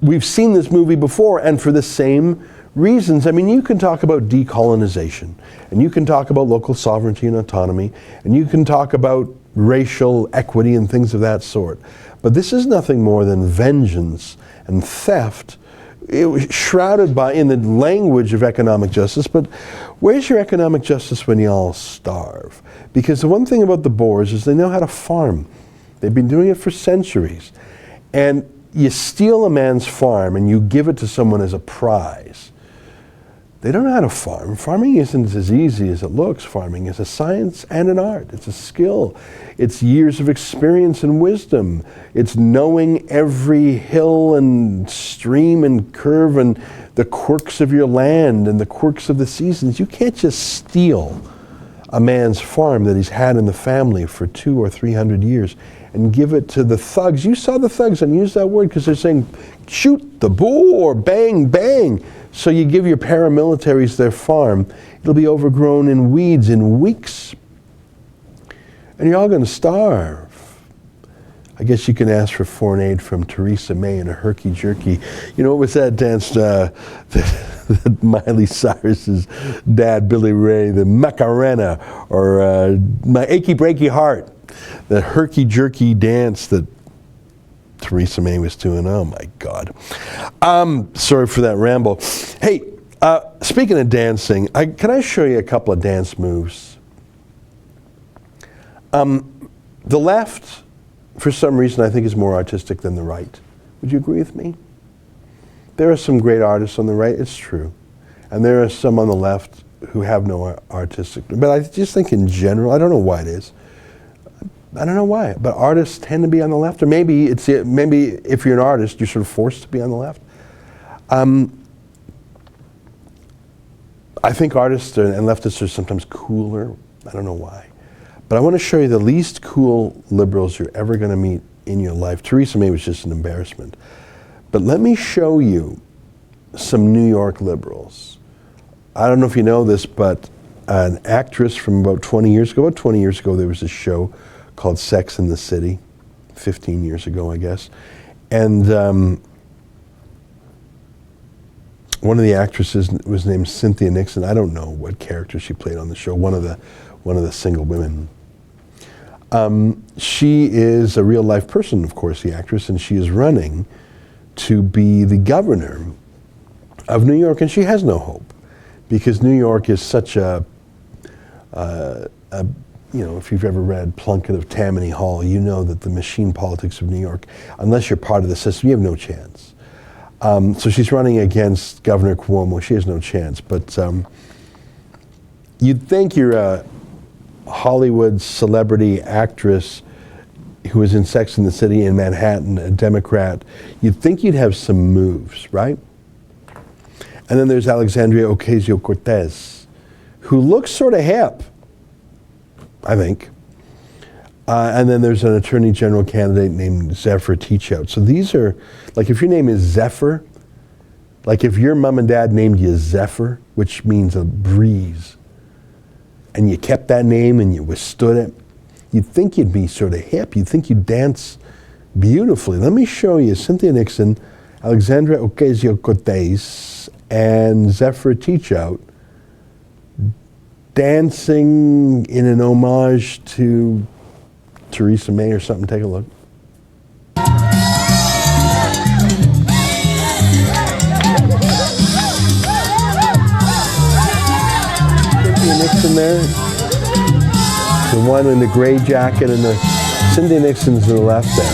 We've seen this movie before, and for the same reasons. I mean, you can talk about decolonization, and you can talk about local sovereignty and autonomy, and you can talk about racial equity and things of that sort. But this is nothing more than vengeance and theft. It was shrouded in the language of economic justice, but where's your economic justice when you all starve? Because the one thing about the Boers is they know how to farm. They've been doing it for centuries. And you steal a man's farm and you give it to someone as a prize. They don't know how to farm. Farming isn't as easy as it looks. Farming is a science and an art. It's a skill. It's years of experience and wisdom. It's knowing every hill and stream and curve and the quirks of your land and the quirks of the seasons. You can't just steal a man's farm that he's had in the family for 200 or 300 years and give it to the thugs. You saw the thugs, and use that word because they're saying, shoot the bull or bang, bang. So you give your paramilitaries their farm. It'll be overgrown in weeds in weeks. And you're all going to starve. I guess you can ask for foreign aid from Theresa May and a herky-jerky. You know, what was that dance that Miley Cyrus's dad, Billy Ray, the Macarena, or My Achy Breaky Heart, the herky-jerky dance that Theresa May was doing. Oh my God. Sorry for that ramble. Hey, speaking of dancing, can I show you a couple of dance moves? The left, for some reason, I think is more artistic than the right. Would you agree with me? There are some great artists on the right, it's true. And there are some on the left who have no artistic, but I just think in general, I don't know why it is. I don't know why, but artists tend to be on the left, or maybe if you're an artist, you're sort of forced to be on the left. I think artists and leftists are sometimes cooler. I don't know why. But I want to show you the least cool liberals you're ever going to meet in your life. Theresa May was just an embarrassment. But let me show you some New York liberals. I don't know if you know this, but an actress from about 20 years ago, there was a show called Sex and the City, 15 years ago, I guess. And one of the actresses was named Cynthia Nixon. I don't know what character she played on the show, one of the single women. She is a real life person, of course, the actress, and she is running to be the governor of New York, and she has no hope because New York is such a you know, if you've ever read Plunkett of Tammany Hall, you know that the machine politics of New York, unless you're part of the system, you have no chance. So she's running against Governor Cuomo. She has no chance. But you'd think you're a Hollywood celebrity actress who was in Sex and the City in Manhattan, a Democrat. You'd think you'd have some moves, right? And then there's Alexandria Ocasio-Cortez, who looks sort of hip, I think. And then there's an attorney general candidate named Zephyr Teachout. So these are, like if your name is Zephyr, like if your mom and dad named you Zephyr, which means a breeze, and you kept that name and you withstood it, you'd think you'd be sort of hip. You'd think you'd dance beautifully. Let me show you Cynthia Nixon, Alexandria Ocasio-Cortez, and Zephyr Teachout dancing in an homage to Theresa May or something. Take a look. Cynthia Nixon there. The one in the gray jacket and the Cynthia Nixon's to the left there.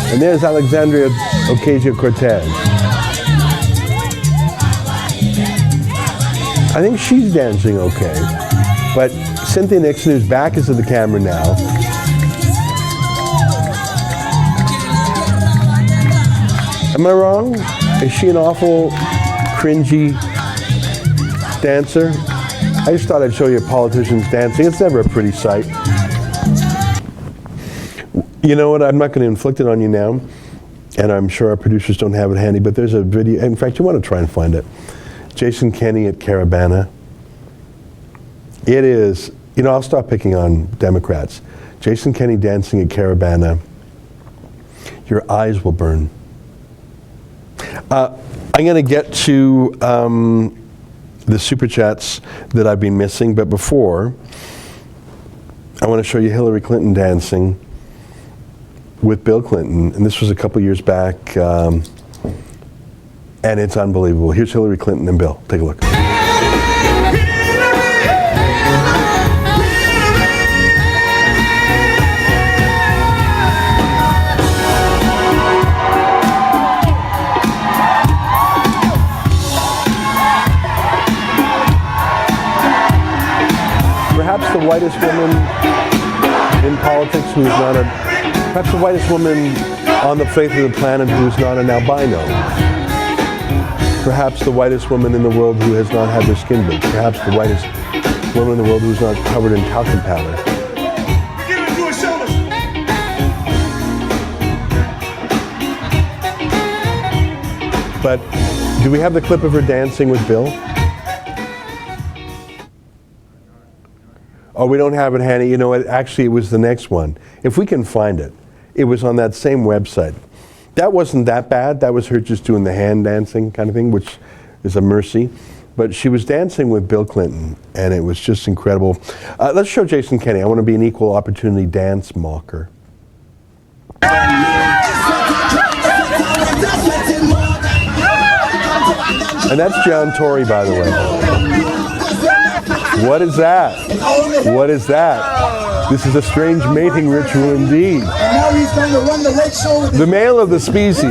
And there's Alexandria Ocasio-Cortez. I think she's dancing okay. But Cynthia Nixon, whose back is to the camera now, am I wrong? Is she an awful, cringy dancer? I just thought I'd show you politicians dancing. It's never a pretty sight. You know what, I'm not going to inflict it on you now, and I'm sure our producers don't have it handy, but there's a video, in fact, you want to try and find it. Jason Kenney at Caravana. It is, you know, I'll stop picking on Democrats. Jason Kenney dancing at Caravana. Your eyes will burn. I'm going to get to the Super Chats that I've been missing, but before, I want to show you Hillary Clinton dancing with Bill Clinton, and this was a couple years back, and it's unbelievable. Here's Hillary Clinton and Bill. Take a look. perhaps the whitest woman in politics who's not perhaps the whitest woman on the face of the planet who's not an albino. Perhaps the whitest woman in the world who has not had their skin bleached. Perhaps the whitest woman in the world who's not covered in talcum powder. But do we have the clip of her dancing with Bill? Oh, we don't have it, Hannah. You know what? Actually, it was the next one. If we can find it, it was on that same website. That wasn't that bad. That was her just doing the hand dancing kind of thing, which is a mercy. But she was dancing with Bill Clinton, and it was just incredible. Let's show Jason Kenney. I want to be an equal opportunity dance mocker. And that's John Tory, by the way. What is that? What is that? This is a strange mating ritual indeed. And now he's going to run the red show with the male of the species,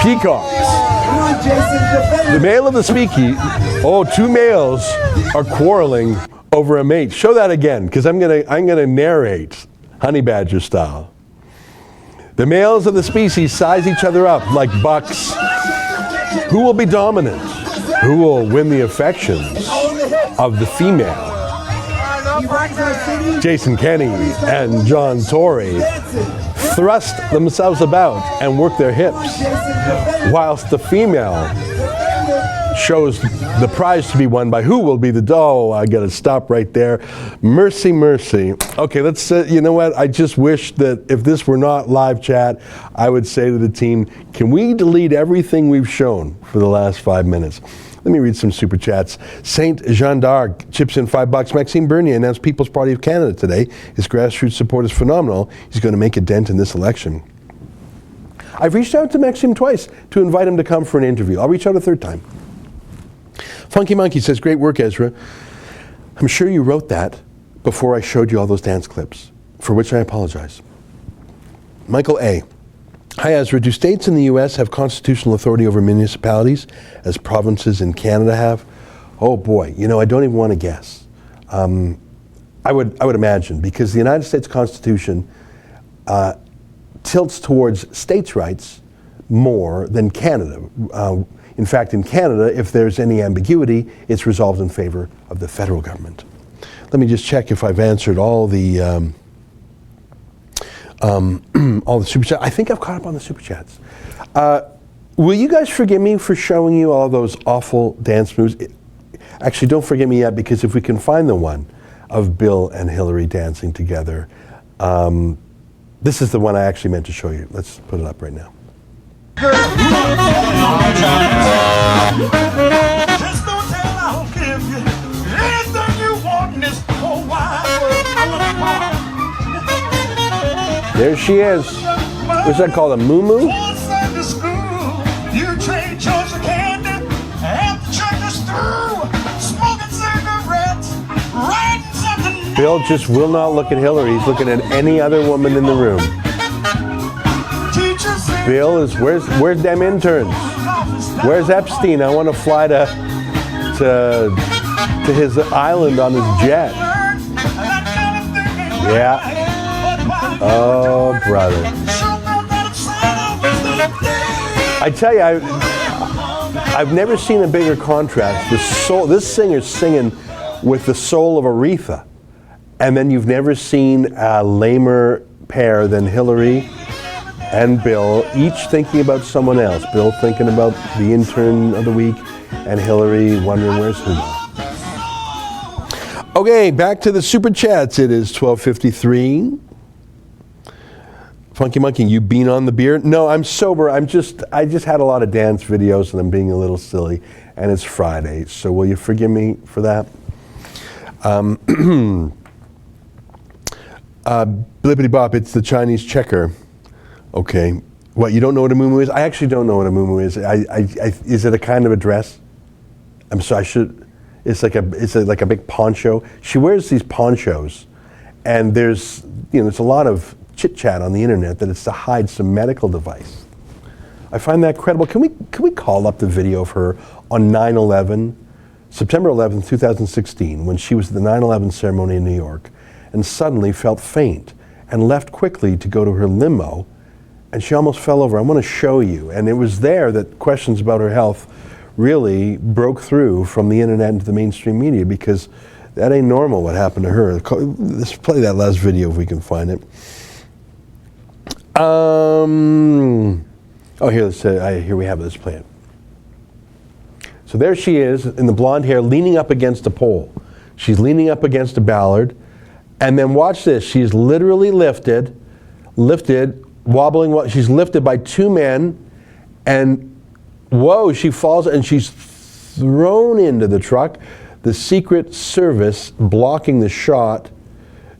peacocks. Come on, Jason, defend. The male of the species. Oh, two males are quarreling over a mate. Show that again, because I'm gonna narrate, honey badger style. The males of the species size each other up like bucks. Who will be dominant? Who will win the affections of the female? Jason Kenney and John Tory thrust themselves about and work their hips, whilst the female shows the prize to be won by who will be the doll. I gotta stop right there. Mercy, mercy. Okay, let's, you know what? I just wish that if this were not live chat, I would say to the team, can we delete everything we've shown for the last 5 minutes? Let me read some super chats. Saint Jean d'Arc chips in $5. Maxime Bernier announced People's Party of Canada today. His grassroots support is phenomenal. He's going to make a dent in this election. I've reached out to Maxime twice to invite him to come for an interview. I'll reach out a third time. Funky Monkey says, great work, Ezra. I'm sure you wrote that before I showed you all those dance clips, for which I apologize. Michael A. Hi, Ezra. Do states in the U.S. have constitutional authority over municipalities as provinces in Canada have? Oh boy, you know, I don't even want to guess. I would imagine, because the United States Constitution tilts towards states' rights more than Canada. In fact, in Canada, if there's any ambiguity, it's resolved in favor of the federal government. Let me just check if I've answered all the super chats. I think I've caught up on the super chats. Will you guys forgive me for showing you all those awful dance moves? Actually, don't forgive me yet, because if we can find the one of Bill and Hillary dancing together, this is the one I actually meant to show you. Let's put it up right now. There she is. What's that called, a moo-moo? Bill just will not look at Hillary. He's looking at any other woman in the room. Bill is, where's them interns? Where's Epstein? I want to fly to his island on his jet. Yeah. Oh, brother. I tell you, I've never seen a bigger contrast. This singer's singing with the soul of Aretha. And then you've never seen a lamer pair than Hillary and Bill, each thinking about someone else. Bill thinking about the intern of the week, and Hillary wondering where's Huma. Okay, back to the super chats. It is 12:53. Funky Monkey, you been on the beer? No, I'm sober. I just had a lot of dance videos and I'm being a little silly, and it's Friday, so will you forgive me for that? Blippity bop, it's the Chinese checker. Okay. What, you don't know what a muumuu is? I actually don't know what a muumuu is. Is it a kind of a dress? I'm sorry, it's like a big poncho. She wears these ponchos, and there's a lot of chit chat on the internet that it's to hide some medical device. I find that credible. Can we call up the video of her on 9/11 September 11th, 2016, when she was at the 9/11 ceremony in New York and suddenly felt faint and left quickly to go to her limo, and she almost fell over. I want to show you. And it was there that questions about her health really broke through from the internet into the mainstream media, because that ain't normal what happened to her. Let's play that last video if we can find it. Oh, here we have it. Let's play it. So there she is in the blonde hair, leaning up against a pole. She's leaning up against a ballard. And then watch this. She's literally lifted, wobbling. She's lifted by two men. And whoa, she falls and she's thrown into the truck. The Secret Service blocking the shot.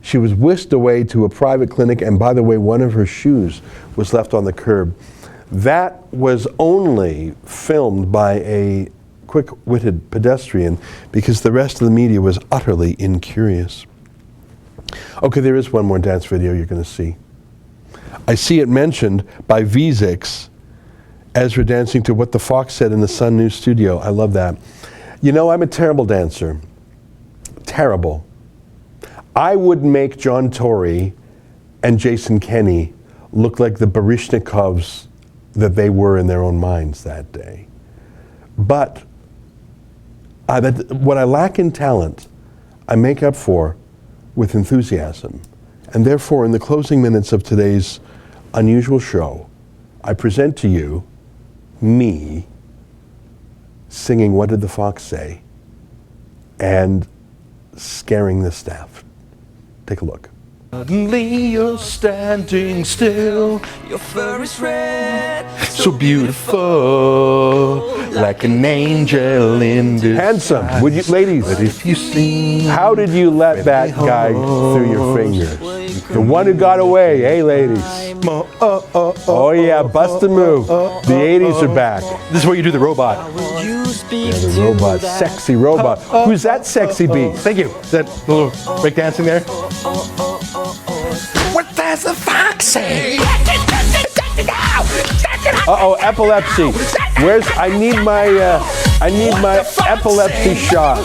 She was whisked away to a private clinic. And by the way, one of her shoes was left on the curb. That was only filmed by a quick-witted pedestrian, because the rest of the media was utterly incurious. Okay, there is one more dance video you're going to see. I see it mentioned by V6, Ezra dancing to What the Fox Said in the Sun News studio. I love that. You know, I'm a terrible dancer. Terrible. I would make John Tory and Jason Kenney look like the Baryshnikovs that they were in their own minds that day. But what I lack in talent, I make up for with enthusiasm. And therefore, in the closing minutes of today's unusual show, I present to you me singing What Did the Fox Say? And scaring the staff. Take a look. Suddenly you're standing still, your fur is red, so beautiful, like an angel in disguise. Handsome, would you, ladies? But if you see, how did you let that guy through your fingers? The one who got away, hey ladies. Oh yeah, bust a move. The 80s are back. This is where you do the robot. Yeah, the robot, sexy robot. Who's that sexy beast? Thank you. Is that little break dancing there? What does the fox say? Uh-oh, epilepsy. I need my epilepsy shot.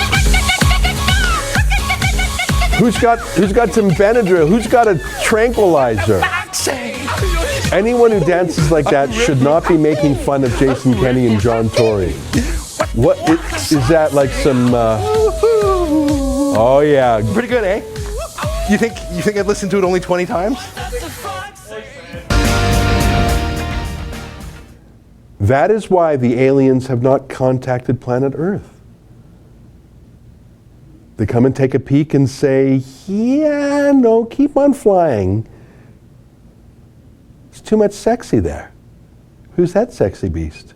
Who's got some Benadryl? Who's got a tranquilizer? Anyone who dances like that should not be making fun of Jason Kenney and John Tory. What is that, like some? Oh yeah. Pretty good, eh? You think I'd listen to it only 20 times? That is why the aliens have not contacted planet Earth. They come and take a peek and say, yeah, no, keep on flying. It's too much sexy there. Who's that sexy beast?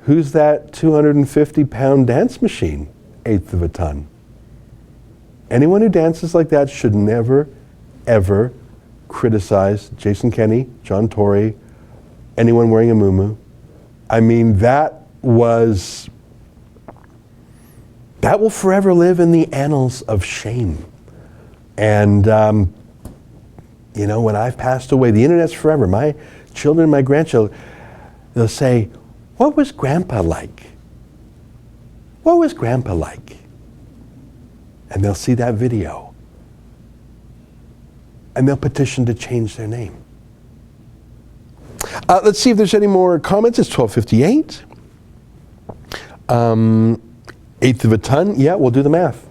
Who's that 250-pound dance machine, eighth of a ton? Anyone who dances like that should never, ever criticize Jason Kenney, John Tory, anyone wearing a muumuu. I mean, that will forever live in the annals of shame. And, you know, when I've passed away, the internet's forever. My children, my grandchildren, they'll say, what was Grandpa like? What was Grandpa like? And they'll see that video. And they'll petition to change their name. Let's see if there's any more comments. It's 12:58. Eighth of a ton. Yeah, we'll do the math.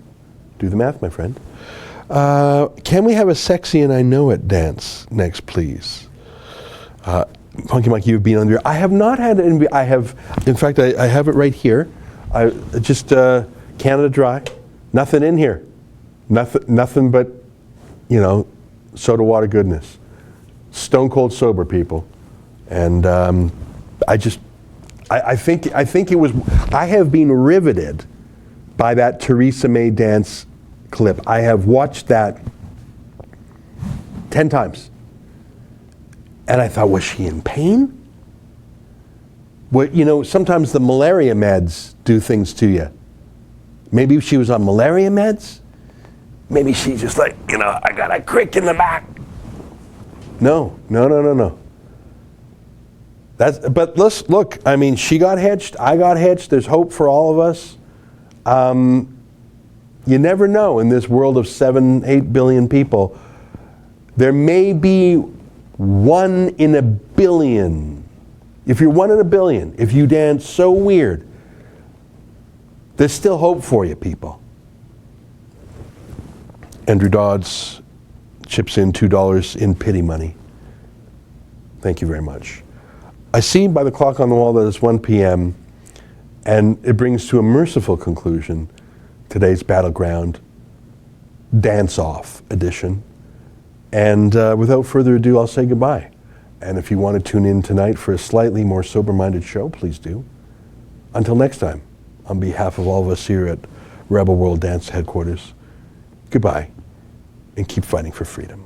Do the math, my friend. Can we have a sexy and I know it dance next, please? Funky Monkey, you've been under. I have not had an. I have, in fact, I have it right here. I just Canada Dry. Nothing in here. Nothing but, you know, soda water goodness. Stone cold sober, people. And I think it was. I have been riveted by that Theresa May dance clip. I have watched that 10 times. And I thought, was she in pain? Well, you know, sometimes the malaria meds do things to you. Maybe she was on malaria meds. Maybe she's just like, you know, I got a crick in the back. No. But let's look. I mean, she got hitched. I got hitched. There's hope for all of us. You never know in this world of 7-8 billion people. There may be 1 in a billion. If you're 1 in a billion, if you dance so weird, there's still hope for you, people. Andrew Dodds chips in $2 in pity money. Thank you very much. I see by the clock on the wall that it's 1 p.m. and it brings to a merciful conclusion today's Battleground Dance-Off edition. And without further ado, I'll say goodbye. And if you want to tune in tonight for a slightly more sober-minded show, please do. Until next time, on behalf of all of us here at Rebel World Dance Headquarters, goodbye, and keep fighting for freedom.